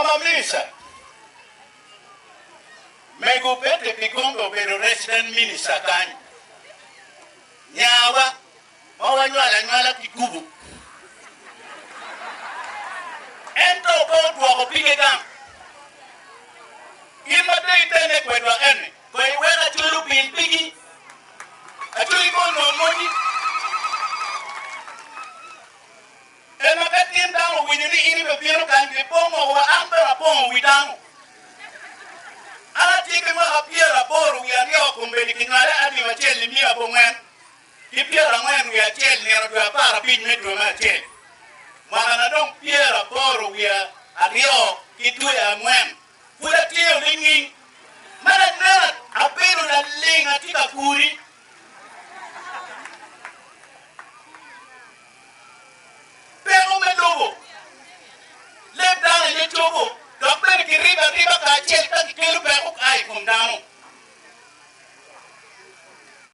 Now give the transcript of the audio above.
former minister mego pete pikombo pero resident minister kan nyawa mawanyala kikubu ento ko pige gam imate itene kwedwa ene ko iwera chulu pigi achuli ko no moni ema katim dango winyini ini be biro kan ke pongo wa ambera pongo widango ala tike ma apiera boru ya rio kumbeni kinale ani wacheli mia bongwen kipiera ngwen ya cheli ni radwa para pin medwa ma cheli mana dong piera boru ya ario itu ya ngwen pula tio lingi mana na apelo na linga tika kuri pero me lobo le dan le chobo dokter ki riba ka che